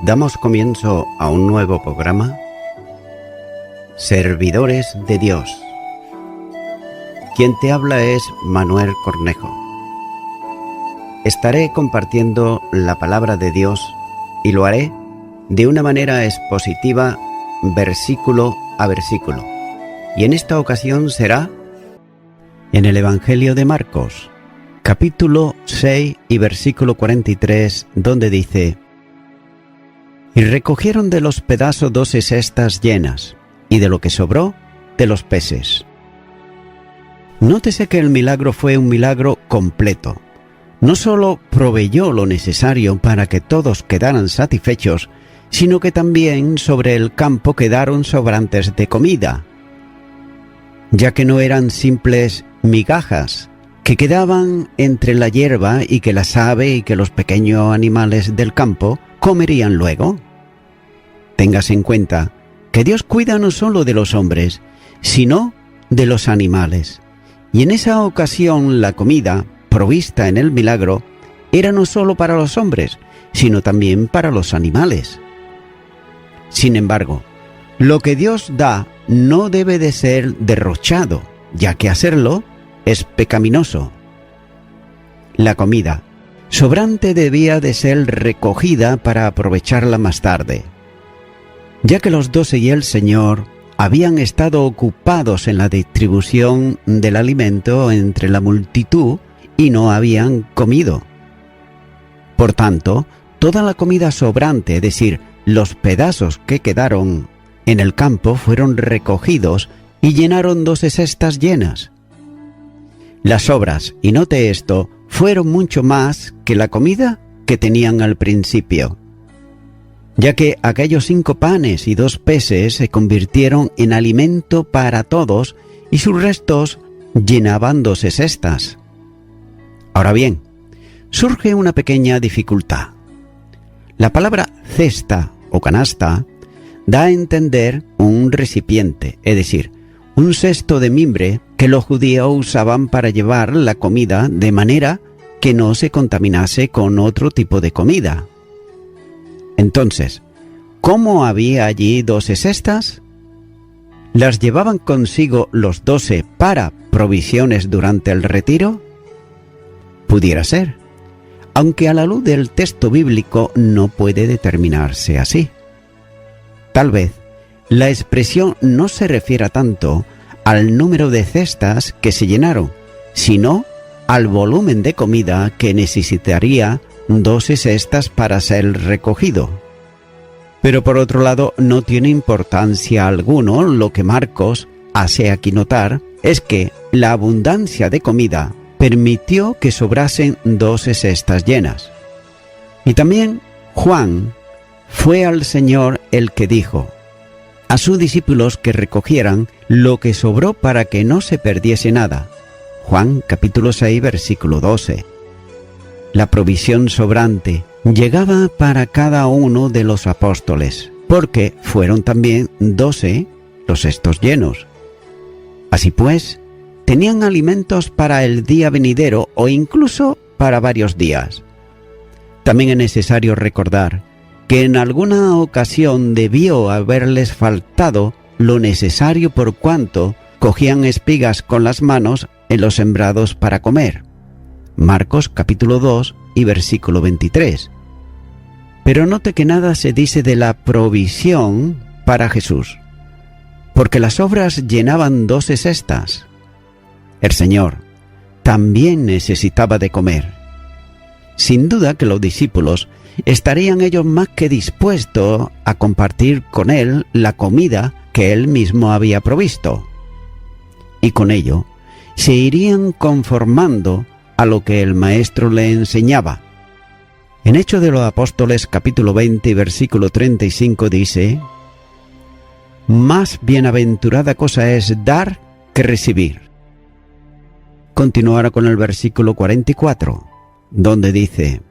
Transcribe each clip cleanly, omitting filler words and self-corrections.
Damos comienzo a un nuevo programa, Servidores de Dios. Quien te habla es Manuel Cornejo. Estaré compartiendo la palabra de Dios y lo haré de una manera expositiva, versículo a versículo. Y en esta ocasión será en el Evangelio de Marcos, capítulo 6 y versículo 43, donde dice: Y recogieron de los pedazos 12 cestas llenas, y de lo que sobró, de los peces. Nótese que el milagro fue un milagro completo. No solo proveyó lo necesario para que todos quedaran satisfechos, sino que también sobre el campo quedaron sobrantes de comida, ya que no eran simples migajas que quedaban entre la hierba y que las aves y que los pequeños animales del campo comerían luego. Tengas en cuenta que Dios cuida no solo de los hombres, sino de los animales. Y en esa ocasión la comida provista en el milagro era no solo para los hombres, sino también para los animales. Sin embargo, lo que Dios da no debe de ser derrochado, ya que hacerlo es pecaminoso. La comida sobrante debía de ser recogida para aprovecharla más tarde, ya que los 12 y el Señor habían estado ocupados en la distribución del alimento entre la multitud y no habían comido. Por tanto, toda la comida sobrante, es decir, los pedazos que quedaron en el campo, fueron recogidos y llenaron 12 cestas llenas. Las sobras, y note esto, fueron mucho más que la comida que tenían al principio, ya que aquellos 5 panes y 2 peces se convirtieron en alimento para todos y sus restos llenaban 12 cestas. Ahora bien, surge una pequeña dificultad. La palabra cesta o canasta da a entender un recipiente, es decir, un cesto de mimbre que los judíos usaban para llevar la comida de manera que no se contaminase con otro tipo de comida. Entonces, ¿cómo había allí 12 cestas? ¿Las llevaban consigo los 12 para provisiones durante el retiro? Pudiera ser, aunque a la luz del texto bíblico no puede determinarse así. Tal vez la expresión no se refiera tanto al número de cestas que se llenaron, sino al volumen de comida que necesitaría 12 cestas para ser recogido. Pero por otro lado, no tiene importancia alguno. Lo que Marcos hace aquí notar es que la abundancia de comida permitió que sobrasen 12 cestas llenas. Y también Juan fue al Señor el que dijo a sus discípulos que recogieran lo que sobró para que no se perdiese nada. Juan capítulo 6 versículo 12. La provisión sobrante llegaba para cada uno de los apóstoles, porque fueron también 12 los cestos llenos. Así pues, tenían alimentos para el día venidero o incluso para varios días. También es necesario recordar que en alguna ocasión debió haberles faltado lo necesario por cuanto cogían espigas con las manos en los sembrados para comer. Marcos capítulo 2 y versículo 23. Pero note que nada se dice de la provisión para Jesús, porque las sobras llenaban 12 cestas. El Señor también necesitaba de comer. Sin duda que los discípulos estarían ellos más que dispuestos a compartir con Él la comida que Él mismo había provisto. Y con ello se irían conformando a lo que el Maestro le enseñaba. En Hechos de los Apóstoles capítulo 20 versículo 35 dice: Más bienaventurada cosa es dar que recibir. Continuará con el versículo 44, donde dice: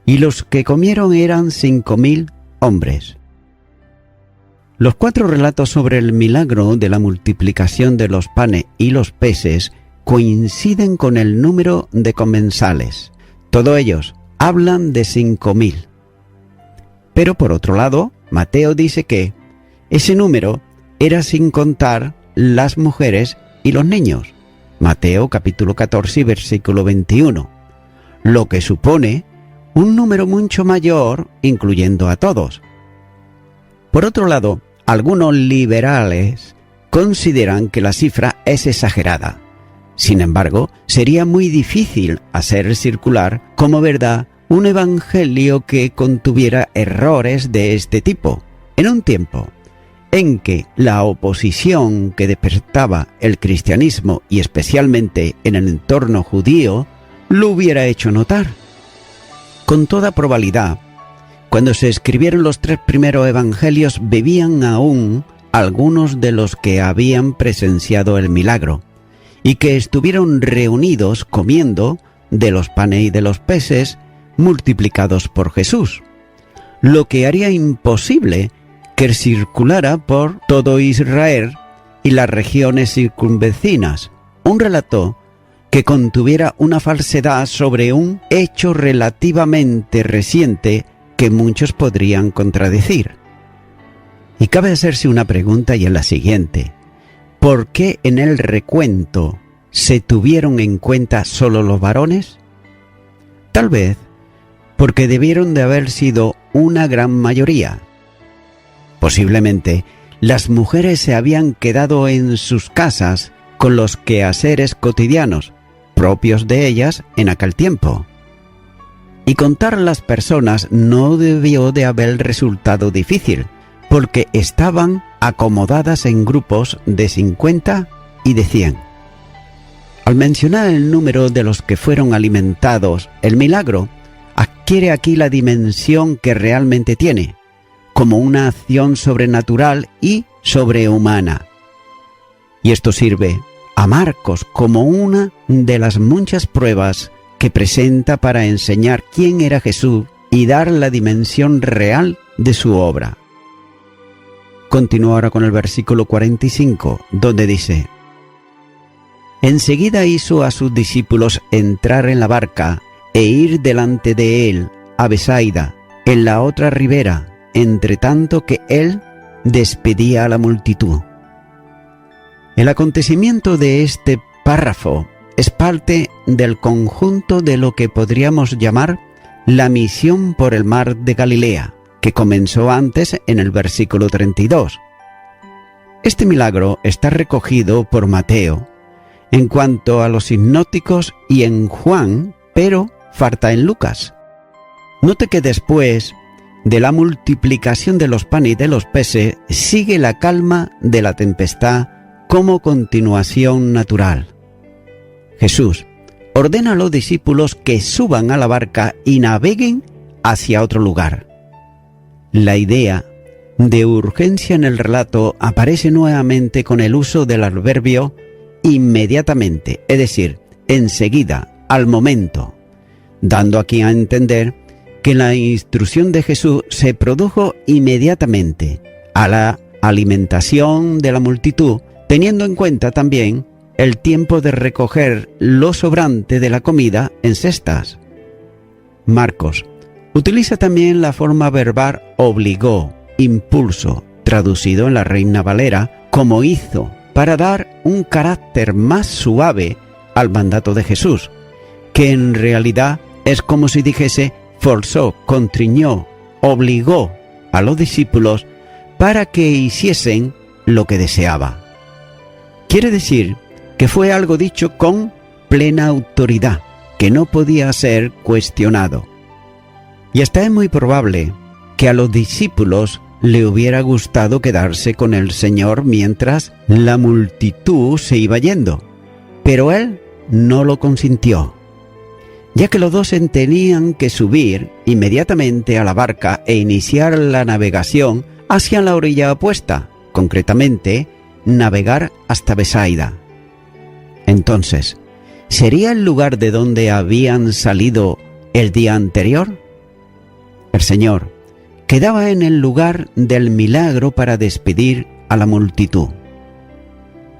Y los que comieron eran 5,000 hombres. Los 4 relatos sobre el milagro de la multiplicación de los panes y los peces coinciden con el número de comensales. Todos ellos hablan de 5,000. Pero por otro lado, Mateo dice que ese número era sin contar las mujeres y los niños. Mateo capítulo 14, versículo 21. Lo que supone un número mucho mayor, incluyendo a todos. Por otro lado, algunos liberales consideran que la cifra es exagerada. Sin embargo, sería muy difícil hacer circular como verdad un evangelio que contuviera errores de este tipo, en un tiempo en que la oposición que despertaba el cristianismo, y especialmente en el entorno judío, lo hubiera hecho notar. Con toda probabilidad, cuando se escribieron los 3 primeros evangelios, vivían aún algunos de los que habían presenciado el milagro, y que estuvieron reunidos comiendo de los panes y de los peces multiplicados por Jesús, lo que haría imposible que circulara por todo Israel y las regiones circunvecinas un relato que contuviera una falsedad sobre un hecho relativamente reciente que muchos podrían contradecir. Y cabe hacerse una pregunta, y es la siguiente: ¿por qué en el recuento se tuvieron en cuenta solo los varones? Tal vez porque debieron de haber sido una gran mayoría. Posiblemente las mujeres se habían quedado en sus casas con los quehaceres cotidianos propios de ellas en aquel tiempo. Y contar las personas no debió de haber resultado difícil, porque estaban acomodadas en grupos de 50 y de 100. Al mencionar el número de los que fueron alimentados, el milagro adquiere aquí la dimensión que realmente tiene, como una acción sobrenatural y sobrehumana. Y esto sirve a Marcos como una de las muchas pruebas que presenta para enseñar quién era Jesús y dar la dimensión real de su obra. Continúa ahora con el versículo 45, donde dice: enseguida hizo a sus discípulos entrar en la barca e ir delante de él a Besaida, en la otra ribera, entre tanto que él despedía a la multitud. El acontecimiento de este párrafo es parte del conjunto de lo que podríamos llamar la misión por el mar de Galilea, que comenzó antes en el versículo 32. Este milagro está recogido por Mateo en cuanto a los sinópticos y en Juan, pero falta en Lucas. Note que después de la multiplicación de los panes y de los peces sigue la calma de la tempestad como continuación natural. Jesús ordena a los discípulos que suban a la barca y naveguen hacia otro lugar. La idea de urgencia en el relato aparece nuevamente con el uso del adverbio inmediatamente, es decir, enseguida, al momento, dando aquí a entender que la instrucción de Jesús se produjo inmediatamente a la alimentación de la multitud, teniendo en cuenta también el tiempo de recoger lo sobrante de la comida en cestas. Marcos utiliza también la forma verbal obligó, impulso, traducido en la Reina Valera como hizo, para dar un carácter más suave al mandato de Jesús, que en realidad es como si dijese forzó, constriñó, obligó a los discípulos para que hiciesen lo que deseaba. Quiere decir que fue algo dicho con plena autoridad, que no podía ser cuestionado. Y hasta es muy probable que a los discípulos le hubiera gustado quedarse con el Señor mientras la multitud se iba yendo, pero él no lo consintió, ya que los dos tenían que subir inmediatamente a la barca e iniciar la navegación hacia la orilla opuesta, concretamente, navegar hasta Besaida. Entonces, ¿sería el lugar de donde habían salido el día anterior? El Señor quedaba en el lugar del milagro para despedir a la multitud.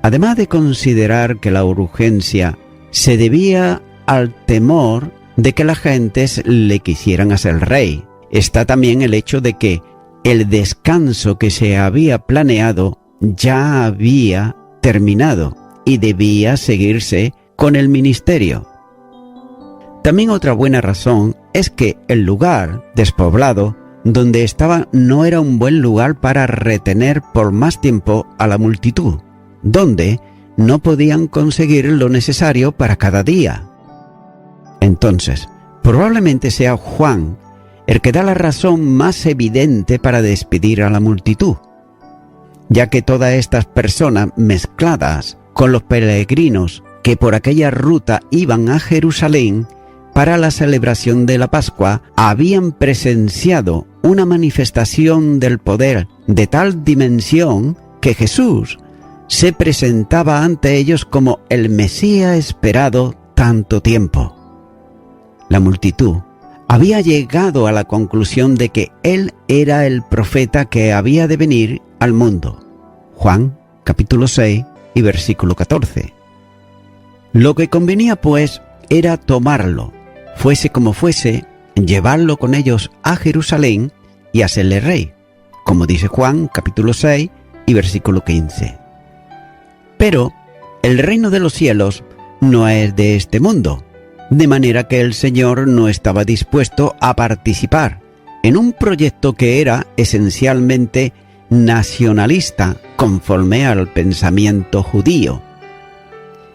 Además de considerar que la urgencia se debía al temor de que las gentes le quisieran hacer rey, está también el hecho de que el descanso que se había planeado ya había terminado y debía seguirse con el ministerio. También otra buena razón es que el lugar despoblado donde estaba no era un buen lugar para retener por más tiempo a la multitud, donde no podían conseguir lo necesario para cada día. Entonces, probablemente sea Juan el que da la razón más evidente para despedir a la multitud, ya que todas estas personas mezcladas con los peregrinos que por aquella ruta iban a Jerusalén para la celebración de la Pascua habían presenciado una manifestación del poder de tal dimensión que Jesús se presentaba ante ellos como el Mesías esperado tanto tiempo. La multitud había llegado a la conclusión de que Él era el profeta que había de venir al mundo. Juan, capítulo 6 y versículo 14. Lo que convenía, pues, era tomarlo, fuese como fuese, llevarlo con ellos a Jerusalén y hacerle rey, como dice Juan, capítulo 6 y versículo 15. Pero el reino de los cielos no es de este mundo, de manera que el Señor no estaba dispuesto a participar en un proyecto que era esencialmente nacionalista, conforme al pensamiento judío.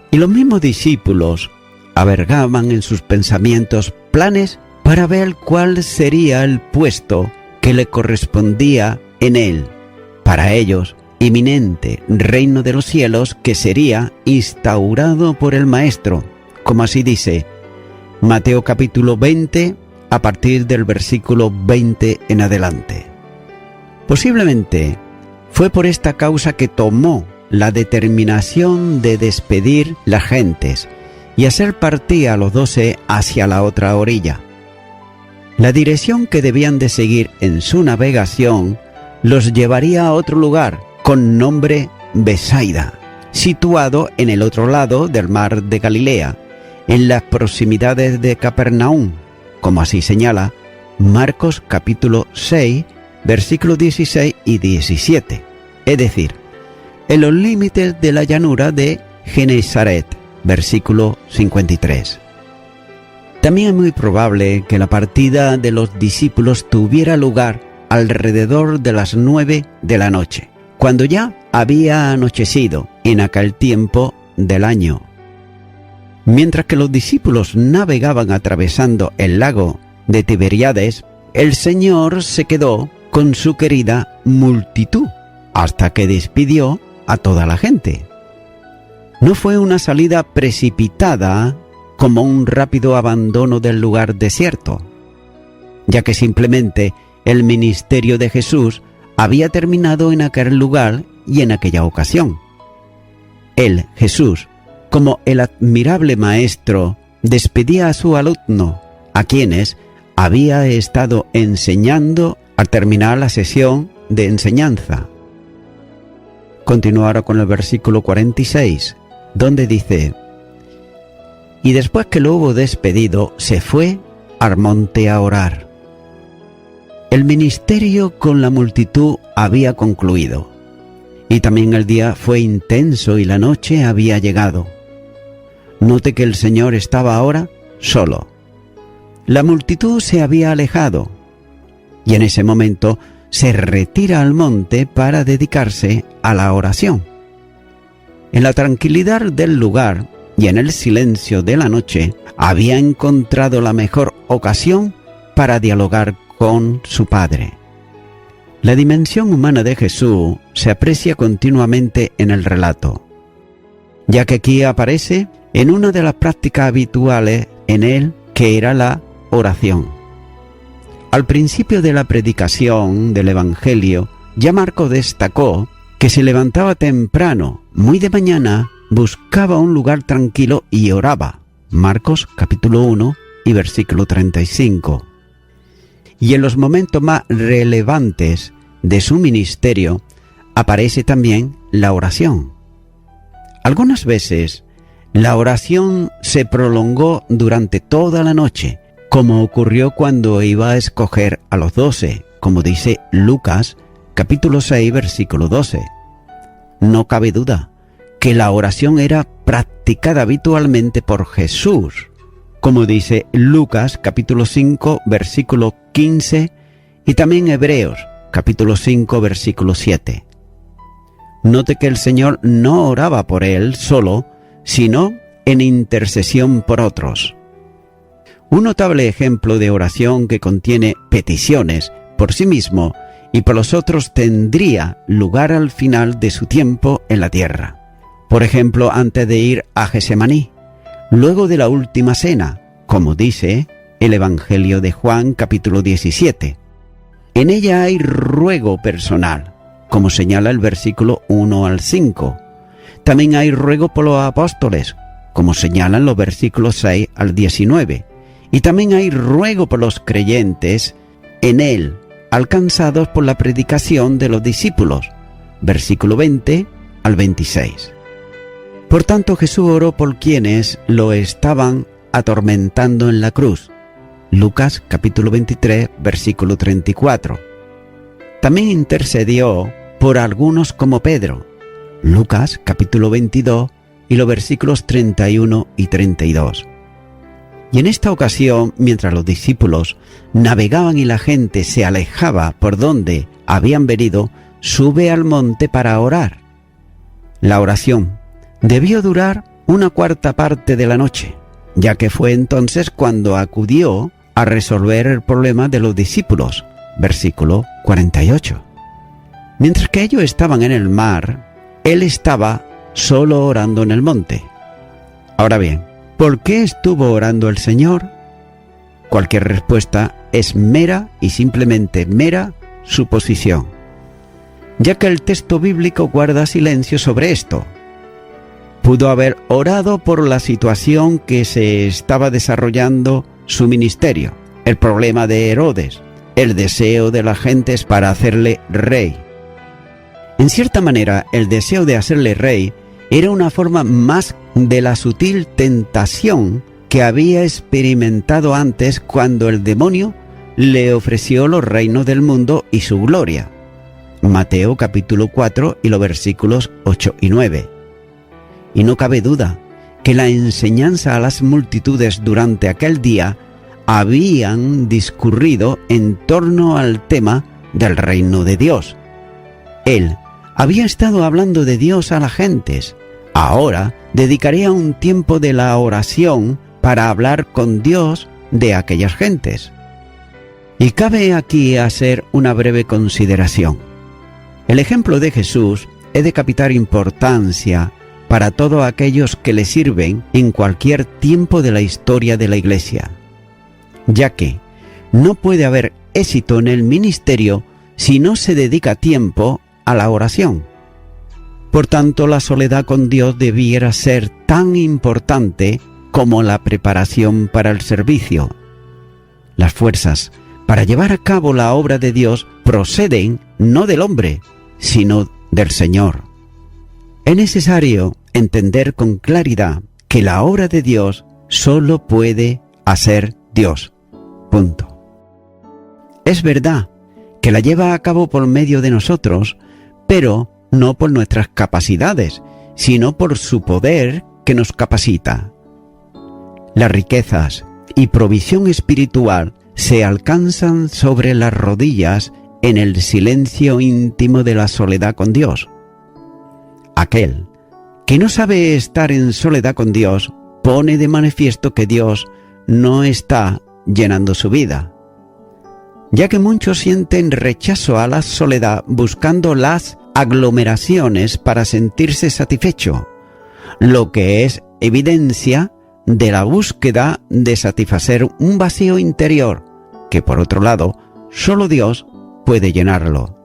Y los mismos discípulos albergaban en sus pensamientos planes para ver cuál sería el puesto que le correspondía en él, para ellos, inminente reino de los cielos que sería instaurado por el Maestro, como así dice Mateo capítulo 20, a partir del versículo 20 en adelante. Posiblemente fue por esta causa que tomó la determinación de despedir las gentes y hacer partir a los 12 hacia la otra orilla. La dirección que debían de seguir en su navegación los llevaría a otro lugar con nombre Besaida, situado en el otro lado del mar de Galilea, en las proximidades de Capernaum, como así señala Marcos capítulo 6, versículos 16 y 17, es decir, en los límites de la llanura de Genesaret, versículo 53. También es muy probable que la partida de los discípulos tuviera lugar alrededor de las 9 de la noche, cuando ya había anochecido en aquel tiempo del año. Mientras que los discípulos navegaban atravesando el lago de Tiberíades, el Señor se quedó con su querida multitud hasta que despidió a toda la gente. No fue una salida precipitada como un rápido abandono del lugar desierto, ya que simplemente el ministerio de Jesús había terminado en aquel lugar y en aquella ocasión. Él, Jesús, como el admirable maestro, despedía a su alumno, a quienes había estado enseñando al terminar la sesión de enseñanza. Continúa ahora con el versículo 46, donde dice: y después que lo hubo despedido, se fue al monte a orar. El ministerio con la multitud había concluido, y también el día fue intenso y la noche había llegado. Note que el Señor estaba ahora solo. La multitud se había alejado, y en ese momento se retira al monte para dedicarse a la oración. En la tranquilidad del lugar y en el silencio de la noche, había encontrado la mejor ocasión para dialogar con su Padre. La dimensión humana de Jesús se aprecia continuamente en el relato, ya que aquí aparece en una de las prácticas habituales en él, que era la oración. Al principio de la predicación del Evangelio, ya Marcos destacó que se levantaba temprano, muy de mañana, buscaba un lugar tranquilo y oraba. Marcos capítulo 1 y versículo 35. Y en los momentos más relevantes de su ministerio aparece también la oración. Algunas veces la oración se prolongó durante toda la noche, como ocurrió cuando iba a escoger a los 12, como dice Lucas, capítulo 6, versículo 12. No cabe duda que la oración era practicada habitualmente por Jesús, como dice Lucas, capítulo 5, versículo 15, y también Hebreos, capítulo 5, versículo 7. Note que el Señor no oraba por él solo, sino en intercesión por otros. Un notable ejemplo de oración que contiene peticiones por sí mismo y por los otros tendría lugar al final de su tiempo en la tierra. Por ejemplo, antes de ir a Getsemaní, luego de la última cena, como dice el Evangelio de Juan, capítulo 17. En ella hay ruego personal, como señala el versículo 1 al 5. También hay ruego por los apóstoles, como señalan los versículos 6 al 19. Y también hay ruego por los creyentes en él, alcanzados por la predicación de los discípulos, versículo 20 al 26. Por tanto, Jesús oró por quienes lo estaban atormentando en la cruz, Lucas capítulo 23, versículo 34. También intercedió por algunos como Pedro, Lucas capítulo 22 y los versículos 31 y 32. Y en esta ocasión, mientras los discípulos navegaban y la gente se alejaba por donde habían venido, sube al monte para orar. La oración debió durar una cuarta parte de la noche, ya que fue entonces cuando acudió a resolver el problema de los discípulos, versículo 48. Mientras que ellos estaban en el mar, él estaba solo orando en el monte. Ahora bien, ¿por qué estuvo orando el Señor? Cualquier respuesta es mera y simplemente mera suposición, ya que el texto bíblico guarda silencio sobre esto. Pudo haber orado por la situación que se estaba desarrollando su ministerio, el problema de Herodes, el deseo de las gentes para hacerle rey. En cierta manera, el deseo de hacerle rey era una forma más de la sutil tentación que había experimentado antes cuando el demonio le ofreció los reinos del mundo y su gloria. Mateo capítulo 4 y los versículos 8 y 9. Y no cabe duda que la enseñanza a las multitudes durante aquel día habían discurrido en torno al tema del reino de Dios. Él había estado hablando de Dios a las gentes. Ahora dedicaría un tiempo de la oración para hablar con Dios de aquellas gentes. Y cabe aquí hacer una breve consideración. El ejemplo de Jesús es de capital importancia para todos aquellos que le sirven en cualquier tiempo de la historia de la Iglesia, ya que no puede haber éxito en el ministerio si no se dedica tiempo a la oración. Por tanto, la soledad con Dios debiera ser tan importante como la preparación para el servicio. Las fuerzas para llevar a cabo la obra de Dios proceden no del hombre, sino del Señor. Es necesario entender con claridad que la obra de Dios solo puede hacer Dios. Punto. Es verdad que la lleva a cabo por medio de nosotros, pero no por nuestras capacidades, sino por su poder que nos capacita. Las riquezas y provisión espiritual se alcanzan sobre las rodillas en el silencio íntimo de la soledad con Dios. Aquel que no sabe estar en soledad con Dios pone de manifiesto que Dios no está llenando su vida, ya que muchos sienten rechazo a la soledad buscando las aglomeraciones para sentirse satisfecho, lo que es evidencia de la búsqueda de satisfacer un vacío interior que, por otro lado, solo Dios puede llenarlo.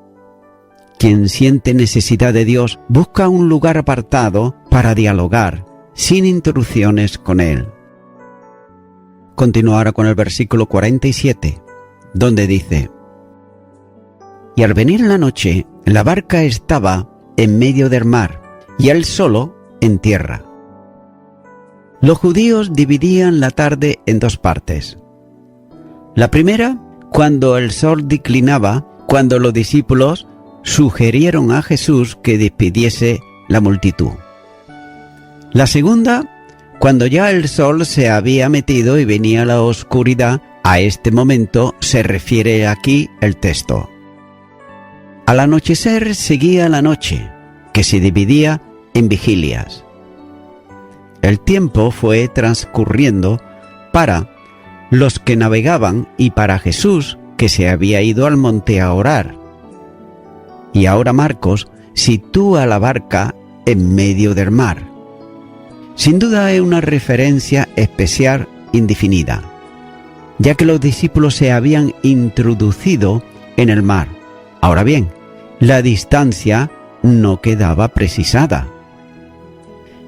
Quien siente necesidad de Dios busca un lugar apartado para dialogar, sin interrupciones con Él. Continúa ahora con el versículo 47, donde dice: Y al venir la noche, la barca estaba en medio del mar, y él solo en tierra. Los judíos dividían la tarde en dos partes. La primera, cuando el sol declinaba, cuando los discípulos sugirieron a Jesús que despidiese la multitud. La segunda, cuando ya el sol se había metido y venía la oscuridad. A este momento se refiere aquí el texto. Al anochecer seguía la noche, que se dividía en vigilias. El tiempo fue transcurriendo para los que navegaban y para Jesús, que se había ido al monte a orar. Y ahora Marcos sitúa la barca en medio del mar. Sin duda es una referencia especial indefinida, ya que los discípulos se habían introducido en el mar. Ahora bien, la distancia no quedaba precisada,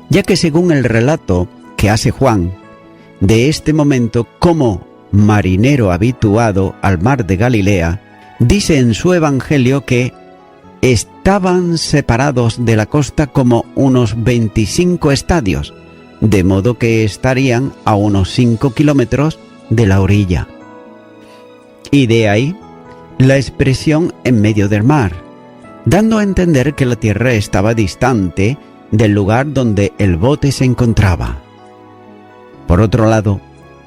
ya que según el relato que hace Juan, de este momento como marinero habituado al mar de Galilea, dice en su evangelio que estaban separados de la costa como unos 25 estadios, de modo que estarían a unos 5 kilómetros de la orilla. Y de ahí la expresión en medio del mar, dando a entender que la tierra estaba distante del lugar donde el bote se encontraba. Por otro lado,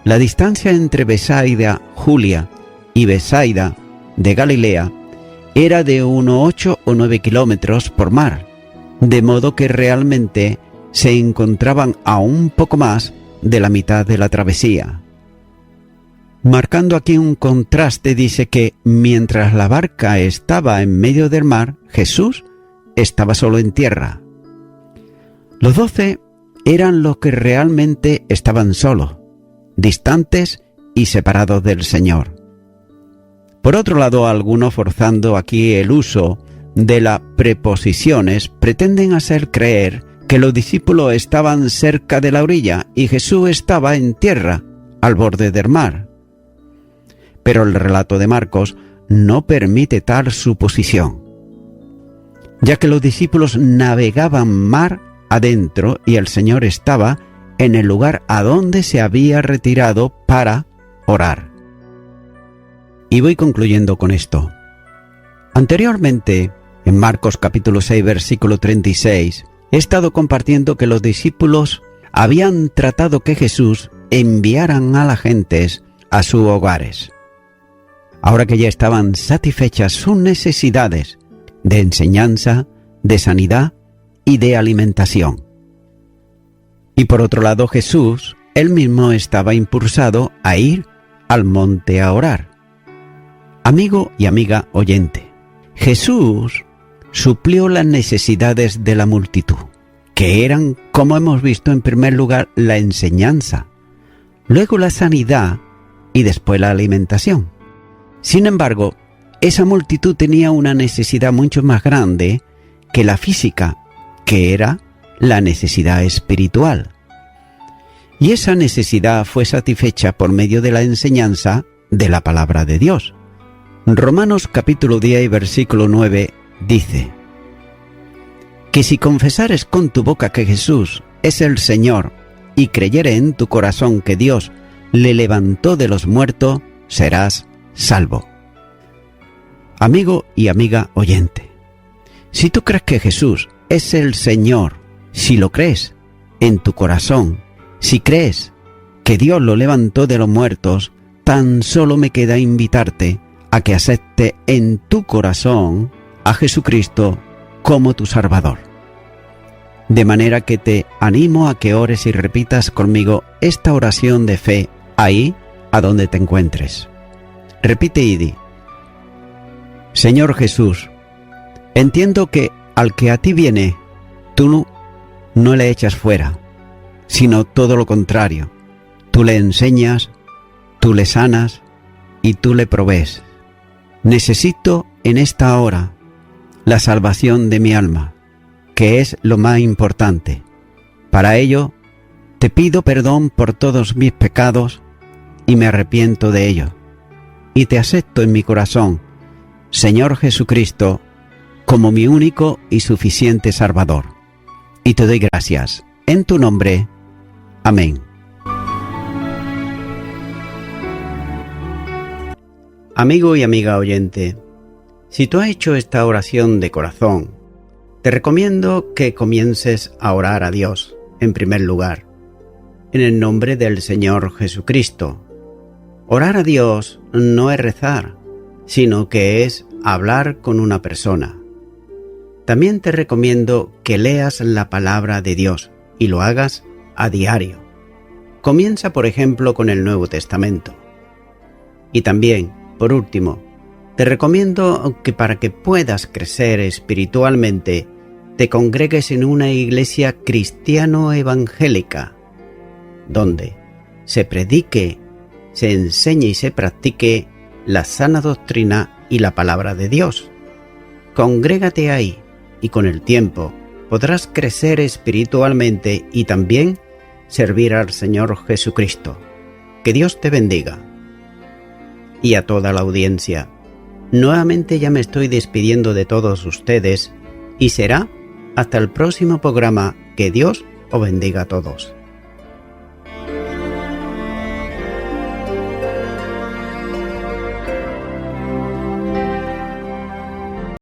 la distancia entre Besaida, Julia y Besaida de Galilea era de unos 8 o 9 kilómetros por mar, de modo que realmente se encontraban a un poco más de la mitad de la travesía. Marcando aquí un contraste, dice que mientras la barca estaba en medio del mar, Jesús estaba solo en tierra. Los 12 eran los que realmente estaban solos, distantes y separados del Señor. Por otro lado, algunos, forzando aquí el uso de las preposiciones, pretenden hacer creer que los discípulos estaban cerca de la orilla y Jesús estaba en tierra, al borde del mar. Pero el relato de Marcos no permite tal suposición, ya que los discípulos navegaban mar adentro y el Señor estaba en el lugar a donde se había retirado para orar. Y voy concluyendo con esto. Anteriormente, en Marcos capítulo 6, versículo 36, he estado compartiendo que los discípulos habían tratado que Jesús enviaran a las gentes a sus hogares. Ahora que ya estaban satisfechas sus necesidades de enseñanza, de sanidad y de alimentación. Y por otro lado, Jesús, él mismo estaba impulsado a ir al monte a orar. Amigo y amiga oyente, Jesús suplió las necesidades de la multitud, que eran, como hemos visto, en primer lugar la enseñanza, luego la sanidad y después la alimentación. Sin embargo, esa multitud tenía una necesidad mucho más grande que la física, que era la necesidad espiritual. Y esa necesidad fue satisfecha por medio de la enseñanza de la palabra de Dios. Romanos capítulo 10 y versículo 9 dice que si confesares con tu boca que Jesús es el Señor y creyere en tu corazón que Dios le levantó de los muertos, serás salvo. Amigo y amiga oyente, si tú crees que Jesús es el Señor, si lo crees en tu corazón, si crees que Dios lo levantó de los muertos, tan solo me queda invitarte a que acepte en tu corazón a Jesucristo como tu Salvador. De manera que te animo a que ores y repitas conmigo esta oración de fe ahí a donde te encuentres. Repite y di: Señor Jesús, entiendo que al que a ti viene, tú no le echas fuera, sino todo lo contrario. Tú le enseñas, tú le sanas y tú le provees. Necesito en esta hora la salvación de mi alma, que es lo más importante. Para ello, te pido perdón por todos mis pecados y me arrepiento de ello. Y te acepto en mi corazón, Señor Jesucristo, como mi único y suficiente Salvador. Y te doy gracias. En tu nombre. Amén. Amigo y amiga oyente, si tú has hecho esta oración de corazón, te recomiendo que comiences a orar a Dios, en primer lugar, en el nombre del Señor Jesucristo. Orar a Dios no es rezar, sino que es hablar con una persona. También te recomiendo que leas la palabra de Dios y lo hagas a diario. Comienza, por ejemplo, con el Nuevo Testamento. Y también, por último, te recomiendo que para que puedas crecer espiritualmente, te congregues en una iglesia cristiano-evangélica, donde se predique, se enseñe y se practique la sana doctrina y la palabra de Dios. Congrégate ahí y con el tiempo podrás crecer espiritualmente y también servir al Señor Jesucristo. Que Dios te bendiga. Y a toda la audiencia, nuevamente ya me estoy despidiendo de todos ustedes y será hasta el próximo programa. Que Dios os bendiga a todos.